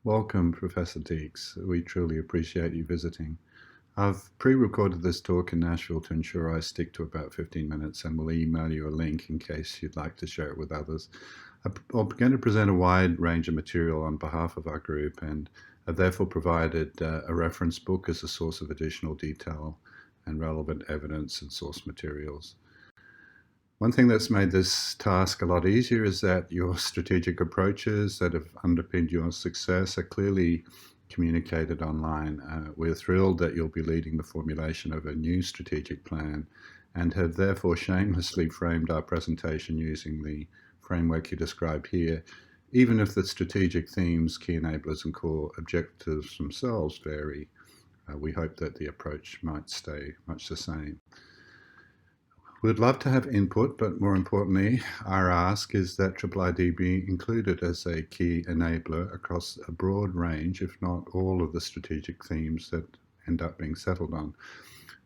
Welcome, Professor Deeks. We truly appreciate you visiting. I've pre-recorded this talk in Nashville to ensure I stick to about 15 minutes, and will email you a link in case you'd like to share it with others. I'm going to present a wide range of material on behalf of our group, and I've therefore provided a reference book as a source of additional detail and relevant evidence and source materials. One thing that's made this task a lot easier is that your strategic approaches that have underpinned your success are clearly communicated online. We're thrilled that you'll be leading the formulation of a new strategic plan and have therefore shamelessly framed our presentation using the framework you described here, even if the strategic themes, key enablers, and core objectives themselves vary. We hope that the approach might stay much the same. We'd love to have input, but more importantly, our ask is that IIID be included as a key enabler across a broad range, if not all, of the strategic themes that end up being settled on.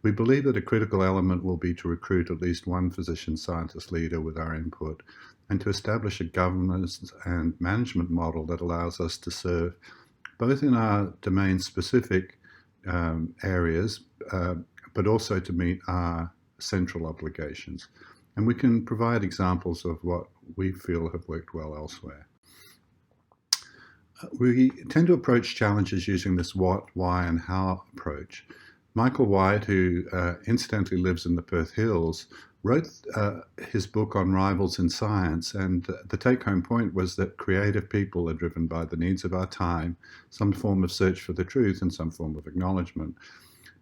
We believe that a critical element will be to recruit at least one physician scientist leader with our input and to establish a governance and management model that allows us to serve both in our domain-specific areas, but also to meet our central obligations. And we can provide examples of what we feel have worked well elsewhere. We tend to approach challenges using this what, why, and how approach. Michael White, who incidentally lives in the Perth Hills, wrote his book on rivals in science, and the take-home point was that creative people are driven by the needs of our time, some form of search for the truth, and some form of acknowledgement.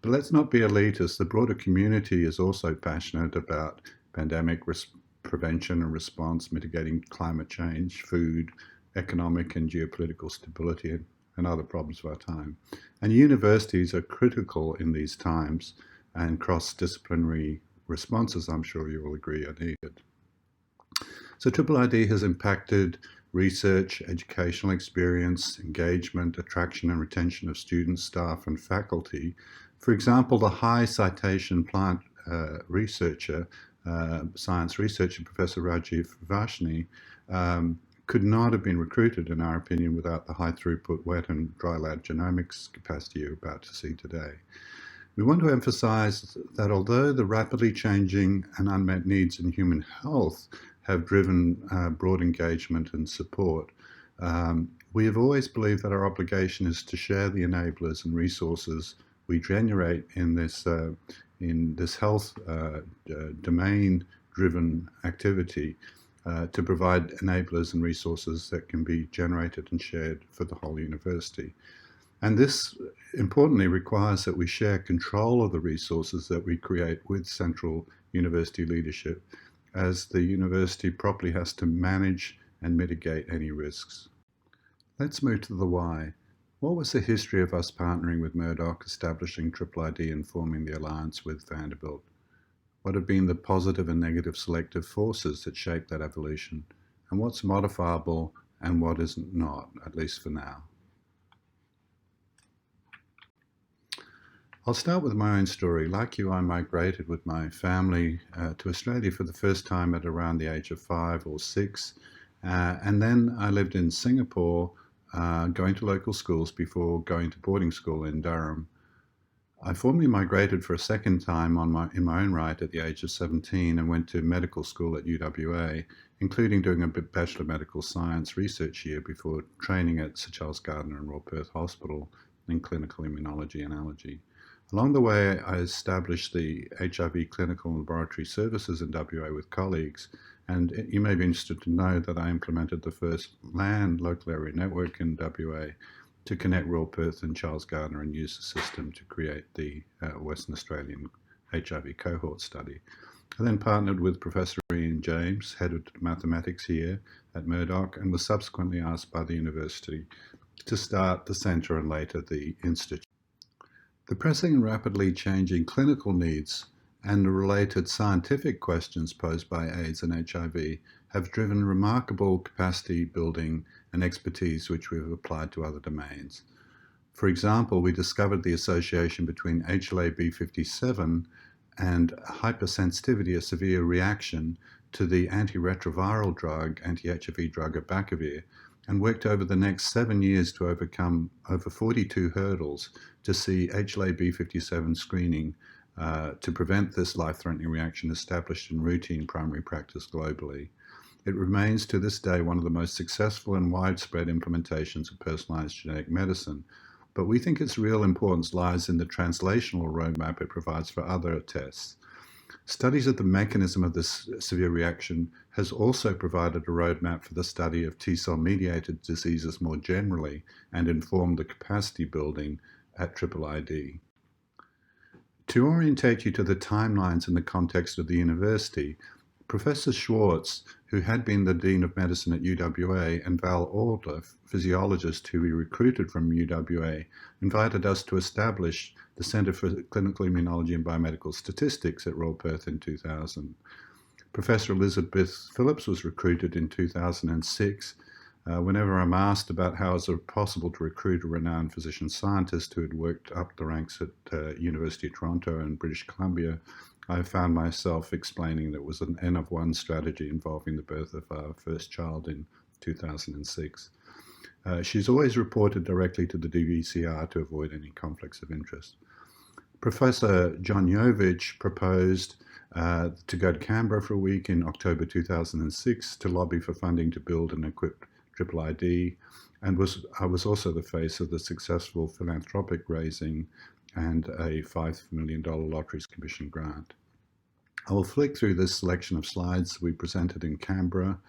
But let's not be elitist. The broader community is also passionate about pandemic prevention and response, mitigating climate change, food, economic and geopolitical stability, and other problems of our time. And universities are critical in these times, and cross-disciplinary responses, I'm sure you will agree, are needed. So IIID has impacted research, educational experience, engagement, attraction and retention of students, staff, and faculty. For example, the high citation plant researcher, science researcher, Professor Rajiv Vashni, could not have been recruited, in our opinion, without the high throughput wet and dry lab genomics capacity you're about to see today. We want to emphasize that although the rapidly changing and unmet needs in human health have driven broad engagement and support, we have always believed that our obligation is to share the enablers and resources we generate in this health domain-driven activity to provide enablers and resources that can be generated and shared for the whole university. And this, importantly, requires that we share control of the resources that we create with central university leadership, as the university properly has to manage and mitigate any risks. Let's move to the why. What was the history of us partnering with Murdoch, establishing IIID and forming the alliance with Vanderbilt? What have been the positive and negative selective forces that shape that evolution? And what's modifiable and what is not, at least for now? I'll start with my own story. Like you, I migrated with my family to Australia for the first time at around the age of 5 or 6. And then I lived in Singapore, going to local schools before going to boarding school in Durham. I formally migrated for a second time in my own right at the age of 17 and went to medical school at UWA, including doing a Bachelor of Medical Science research year before training at Sir Charles Gardner and Royal Perth Hospital in clinical immunology and allergy. Along the way, I established the HIV clinical and laboratory services in WA with colleagues, and you may be interested to know that I implemented the first LAN, local area network, in WA to connect Royal Perth and Charles Gardner and use the system to create the Western Australian HIV cohort study. I then partnered with Professor Ian James, head of mathematics here at Murdoch, and was subsequently asked by the university to start the centre and later the institute. The pressing and rapidly changing clinical needs and the related scientific questions posed by AIDS and HIV have driven remarkable capacity building and expertise which we have applied to other domains. For example, we discovered the association between HLA-B57 and hypersensitivity, a severe reaction to the antiretroviral drug, anti-HIV drug abacavir, and worked over the next 7 years to overcome over 42 hurdles to see HLA-B57 screening to prevent this life-threatening reaction established in routine primary practice globally. It remains to this day one of the most successful and widespread implementations of personalized genetic medicine, but we think its real importance lies in the translational roadmap it provides for other tests. Studies of the mechanism of this severe reaction has also provided a roadmap for the study of T-cell mediated diseases more generally and informed the capacity building at IIID. To orientate you to the timelines in the context of the university, Professor Schwartz, who had been the Dean of Medicine at UWA, and Val Alder, physiologist who we recruited from UWA, invited us to establish the Center for Clinical Immunology and Biomedical Statistics at Royal Perth in 2000. Professor Elizabeth Phillips was recruited in 2006. Whenever I'm asked about how is it possible to recruit a renowned physician scientist who had worked up the ranks at University of Toronto and British Columbia, I found myself explaining that it was an N of 1 strategy involving the birth of our first child in 2006. She's always reported directly to the DVCR to avoid any conflicts of interest. Professor John Jovich proposed to go to Canberra for a week in October 2006 to lobby for funding to build and equip IIID, and I was also the face of the successful philanthropic raising and a $5 million Lotteries Commission grant. I will flick through this selection of slides we presented in Canberra.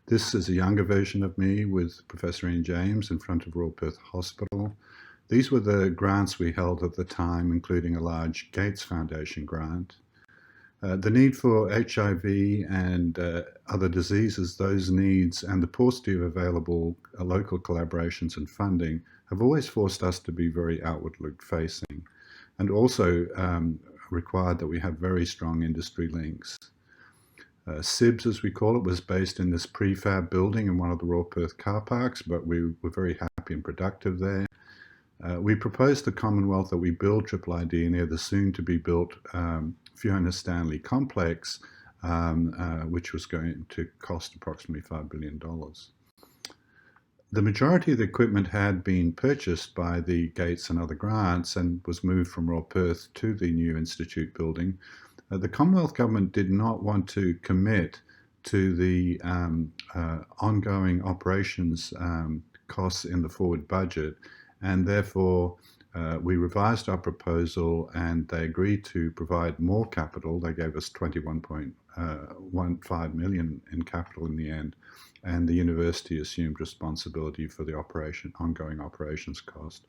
This is a younger version of me with Professor Ian James in front of Royal Perth Hospital. These were the grants we held at the time, including a large Gates Foundation grant. The need for HIV and other diseases, those needs and the paucity of available local collaborations and funding have always forced us to be very outward facing, and also required that we have very strong industry links. SIBS, as we call it, was based in this prefab building in one of the Royal Perth car parks, but we were very happy and productive there. We proposed the Commonwealth that we build IIID near the soon-to-be-built Fiona Stanley complex, which was going to cost approximately $5 billion. The majority of the equipment had been purchased by the Gates and other grants and was moved from Royal Perth to the new institute building. The Commonwealth Government did not want to commit to the ongoing operations costs in the forward budget, and therefore we revised our proposal and they agreed to provide more capital. They gave us $21.15 million in capital in the end, and the university assumed responsibility for the ongoing operations cost.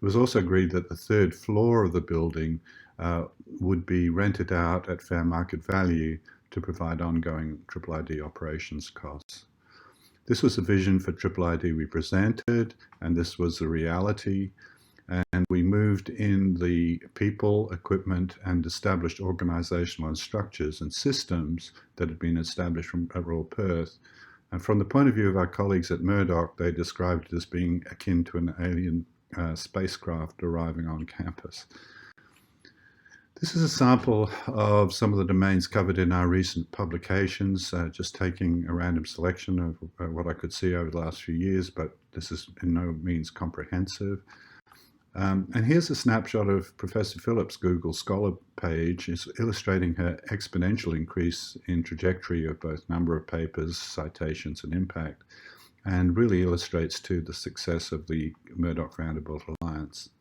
It was also agreed that the third floor of the building would be rented out at fair market value to provide ongoing IIID operations costs. This was a vision for IIID we presented, and this was the reality. And we moved in the people, equipment, and established organizational and structures and systems that had been established at Royal Perth. And from the point of view of our colleagues at Murdoch, they described it as being akin to an alien spacecraft arriving on campus. This is a sample of some of the domains covered in our recent publications, just taking a random selection of what I could see over the last few years, but this is in no means comprehensive. And here's a snapshot of Professor Phillips' Google Scholar page, is illustrating her exponential increase in trajectory of both number of papers, citations, and impact, and really illustrates too the success of the Murdoch Vanderbilt Alliance.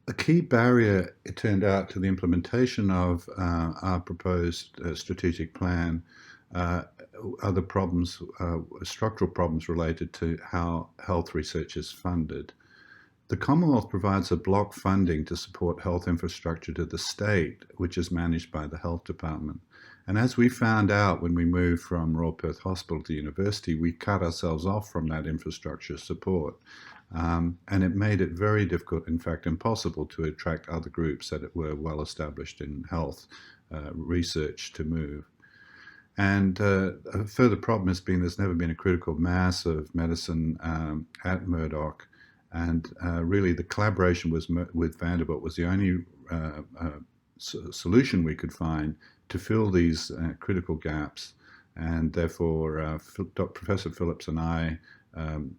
A key barrier, it turned out, to the implementation of our proposed strategic plan are the problems, structural problems related to how health research is funded. The Commonwealth provides a block funding to support health infrastructure to the state, which is managed by the Health Department. And as we found out when we moved from Royal Perth Hospital to university, we cut ourselves off from that infrastructure support. And it made it very difficult, in fact impossible, to attract other groups that were well established in health research to move. And a further problem has been there's never been a critical mass of medicine at Murdoch, and really the collaboration with Vanderbilt was the only solution we could find to fill these critical gaps. and therefore Professor Phillips and I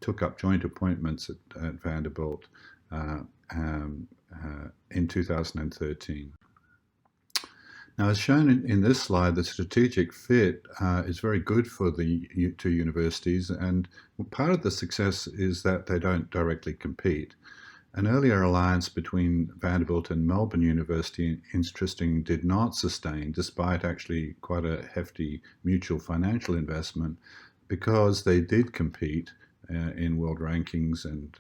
took up joint appointments at Vanderbilt in 2013. Now, as shown in this slide, the strategic fit is very good for the two universities, and part of the success is that they don't directly compete. An earlier alliance between Vanderbilt and Melbourne University, interesting, did not sustain, despite actually quite a hefty mutual financial investment, because they did compete in world rankings and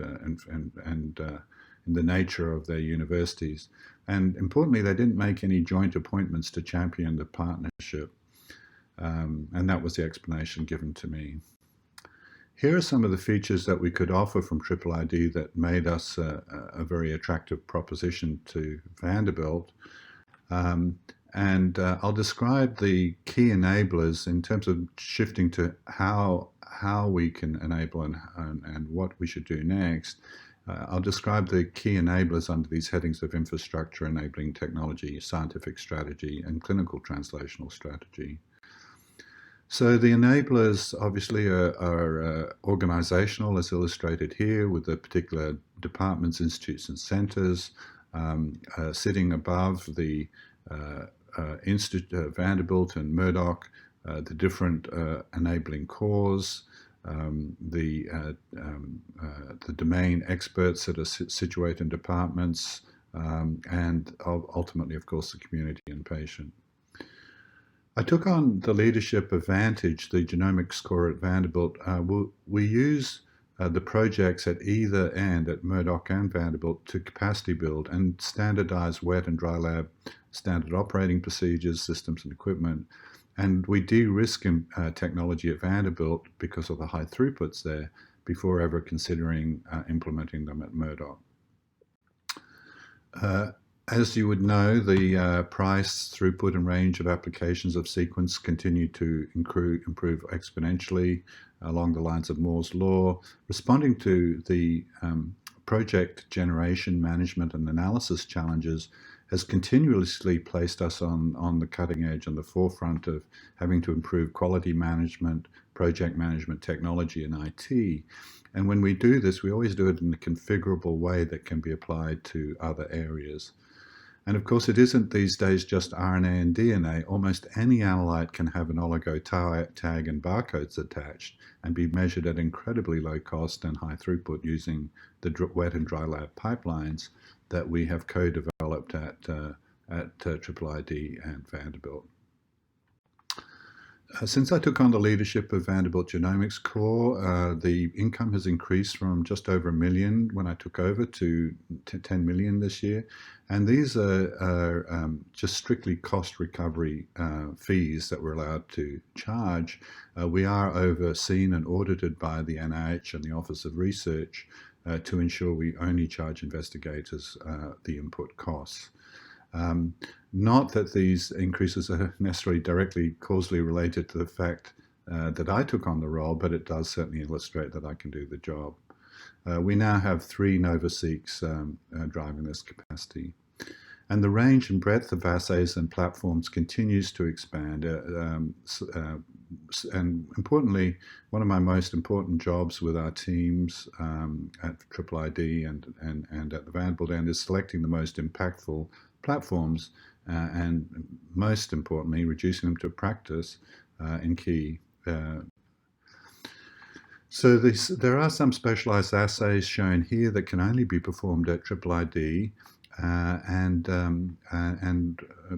in the nature of their universities. And importantly, they didn't make any joint appointments to champion the partnership. And that was the explanation given to me. Here are some of the features that we could offer from IIID that made us a very attractive proposition to Vanderbilt. I'll describe the key enablers in terms of shifting to how we can enable and what we should do next. I'll describe the key enablers under these headings of infrastructure, enabling technology, scientific strategy, and clinical translational strategy. So the enablers obviously are organizational, as illustrated here, with the particular departments, institutes, and centers sitting above the Vanderbilt and Murdoch, the different enabling cores, the domain experts that are situated in departments, and ultimately, of course, the community and patient. I took on the leadership of Vantage, the genomics core at Vanderbilt. We use the projects at either end, at Murdoch and Vanderbilt, to capacity build and standardize wet and dry lab standard operating procedures, systems, and equipment. And we de-risk technology at Vanderbilt because of the high throughputs there before ever considering implementing them at Murdoch. As you would know, the price, throughput, and range of applications of sequence continue to improve exponentially along the lines of Moore's law, responding to the project generation, management, and analysis challenges has continuously placed us on the cutting edge and the forefront of having to improve quality management, project management, technology, and IT. And when we do this, we always do it in a configurable way that can be applied to other areas. And of course, it isn't these days just RNA and DNA. Almost any analyte can have an oligo tag and barcodes attached and be measured at incredibly low cost and high throughput using the wet and dry lab pipelines that we have co-developed at IIID and Vanderbilt. Since I took on the leadership of Vanderbilt Genomics Core, the income has increased from just over $1 million when I took over to 10 million this year. And these are just strictly cost recovery fees that we're allowed to charge. We are overseen and audited by the NIH and the Office of Research to ensure we only charge investigators the input costs. Not that these increases are necessarily directly causally related to the fact that I took on the role, but it does certainly illustrate that I can do the job. We now have 3 NovaSeqs driving this capacity. And the range and breadth of assays and platforms continues to expand. And importantly, one of my most important jobs with our teams at IIID and at the Vanderbilt end is selecting the most impactful platforms and most importantly, reducing them to practice in key. So there are some specialized assays shown here that can only be performed at IIID. And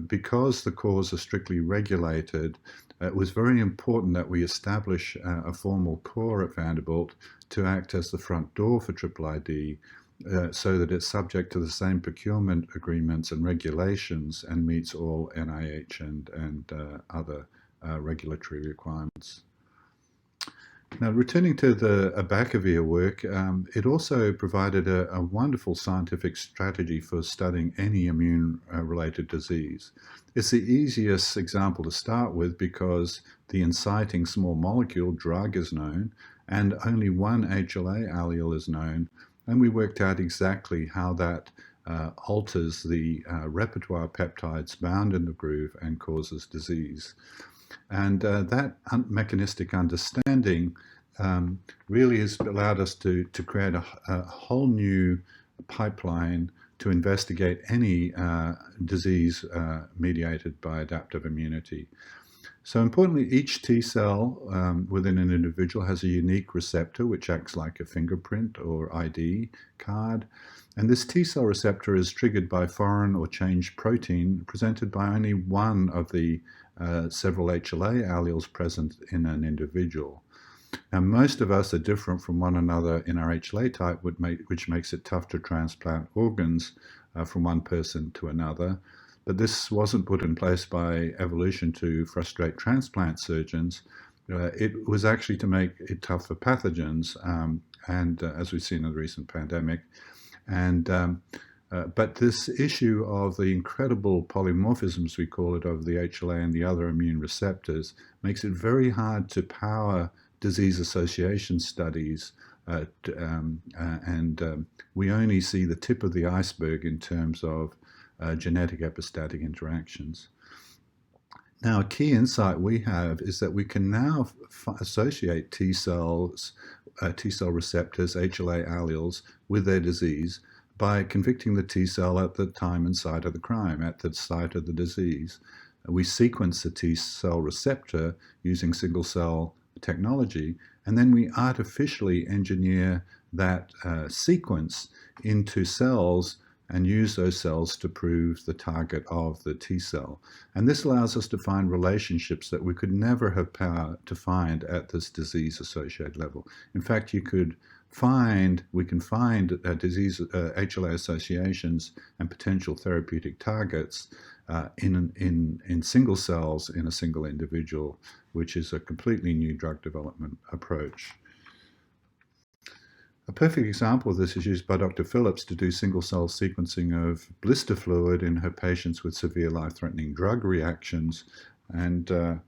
because the cores are strictly regulated, it was very important that we establish a formal core at Vanderbilt to act as the front door for IIID, so that it's subject to the same procurement agreements and regulations and meets all NIH and other regulatory requirements. Now, returning to the Abacavir work, it also provided a wonderful scientific strategy for studying any immune-related disease. It's the easiest example to start with because the inciting small molecule drug is known and only one HLA allele is known, and we worked out exactly how that alters the repertoire peptides bound in the groove and causes disease. And that mechanistic understanding really has allowed us to create a whole new pipeline to investigate any disease mediated by adaptive immunity. So importantly, each T cell within an individual has a unique receptor which acts like a fingerprint or ID card. And this T cell receptor is triggered by foreign or changed protein presented by only one of the several HLA alleles present in an individual. Now, most of us are different from one another in our HLA type, which makes it tough to transplant organs from one person to another. But this wasn't put in place by evolution to frustrate transplant surgeons. It was actually to make it tough for pathogens, and as we've seen in the recent pandemic. But this issue of the incredible polymorphisms, we call it, of the HLA and the other immune receptors makes it very hard to power disease association studies, and we only see the tip of the iceberg in terms of genetic epistatic interactions. Now, a key insight we have is that we can now associate T cell receptors, HLA alleles, with their disease by convicting the T cell at the time and site of the crime, at the site of the disease. We sequence the T cell receptor using single cell technology, and then we artificially engineer that sequence into cells and use those cells to prove the target of the T cell. And this allows us to find relationships that we could never have power to find at this disease-associated level. In fact, we can find disease HLA associations and potential therapeutic targets in single cells in a single individual, which is a completely new drug development approach. A perfect example of this is used by Dr. Phillips to do single-cell sequencing of blister fluid in her patients with severe life-threatening drug reactions. And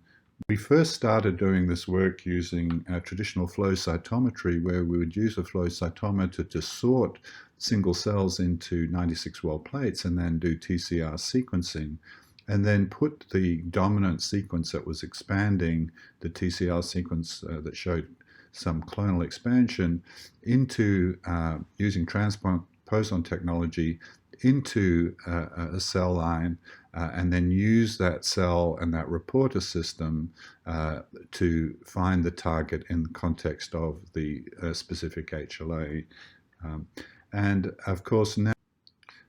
we first started doing this work using traditional flow cytometry, where we would use a flow cytometer to sort single cells into 96-well plates and then do TCR sequencing, and then put the dominant sequence that was expanding, the TCR sequence that showed some clonal expansion, into using transposon technology into a cell line, and then use that cell and that reporter system to find the target in the context of the specific HLA. And of course, now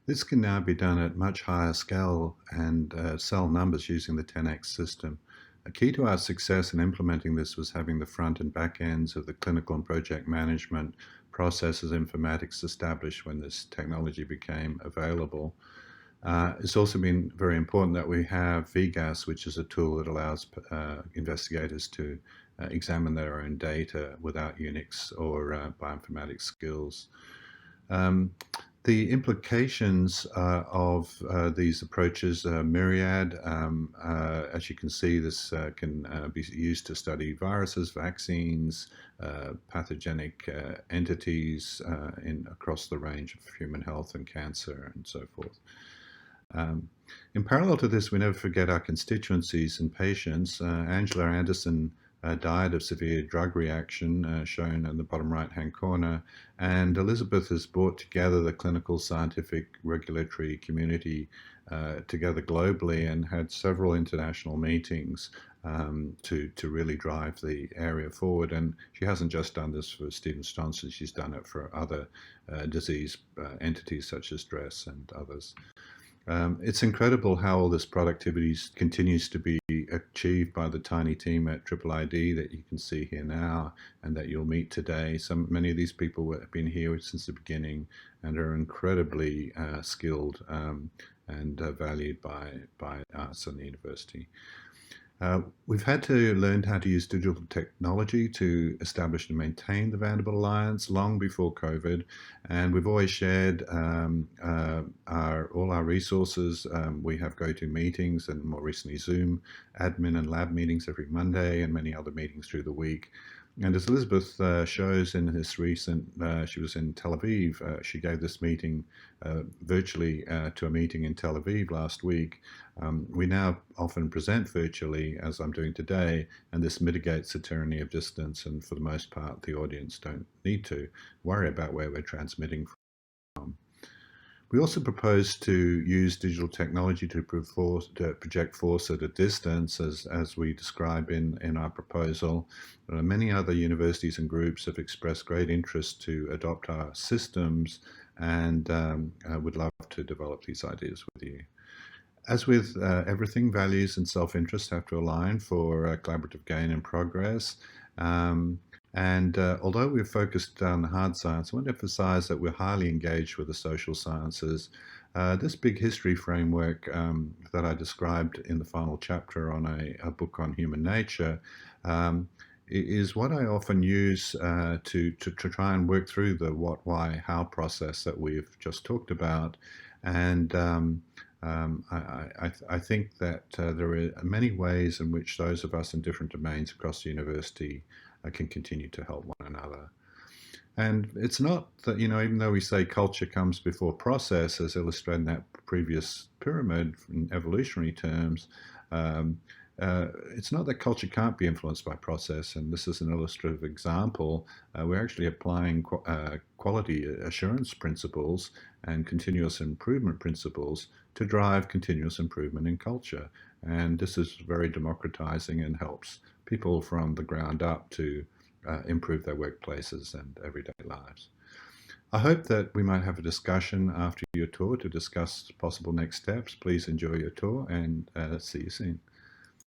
this can now be done at much higher scale and cell numbers using the 10x system. A key to our success in implementing this was having the front and back ends of the clinical and project management processes informatics established when this technology became available. It's also been very important that we have VGAS, which is a tool that allows investigators to examine their own data without Unix or bioinformatics skills. The implications of these approaches are myriad. As you can see, this can be used to study viruses, vaccines, pathogenic entities across the range of human health and cancer and so forth. In parallel to this, we never forget our constituencies and patients. Angela Anderson died of severe drug reaction, shown in the bottom right-hand corner, and Elizabeth has brought together the clinical, scientific, regulatory community together globally and had several international meetings to really drive the area forward. And she hasn't just done this for Stevens-Johnson, she's done it for other disease entities such as stress and others. It's incredible how all this productivity continues to be achieved by the tiny team at IIID that you can see here now and that you'll meet today. Many of these people have been here since the beginning and are incredibly skilled and valued by us and the university. We've had to learn how to use digital technology to establish and maintain the Vanderbilt Alliance long before COVID, and we've always shared all our resources. We have go-to meetings and more recently Zoom admin and lab meetings every Monday and many other meetings through the week. And as Elizabeth shows in this recent, she was in Tel Aviv, she gave this meeting virtually to a meeting in Tel Aviv last week. We now often present virtually, as I'm doing today, and this mitigates the tyranny of distance, and for the most part, the audience don't need to worry about where we're transmitting from. We also propose to use digital technology to project force at a distance, as we describe in our proposal. Many other universities and groups have expressed great interest to adopt our systems, and would love to develop these ideas with you. As with everything, values and self-interest have to align for collaborative gain and progress. Um, and although we're focused on the hard science, I want to emphasize that we're highly engaged with the social sciences. This big history framework that I described in the final chapter on a book on human nature is what I often use to try and work through the what, why, how process that we've just talked about. And I think that there are many ways in which those of us in different domains across the university can continue to help one another. And it's not that, even though we say culture comes before process, as illustrated in that previous pyramid in evolutionary terms, um, it's not that culture can't be influenced by process. And this is an illustrative example. We're actually applying quality assurance principles and continuous improvement principles to drive continuous improvement in culture. And this is very democratizing and helps people from the ground up to improve their workplaces and everyday lives. I hope that we might have a discussion after your tour to discuss possible next steps. Please enjoy your tour, and see you soon.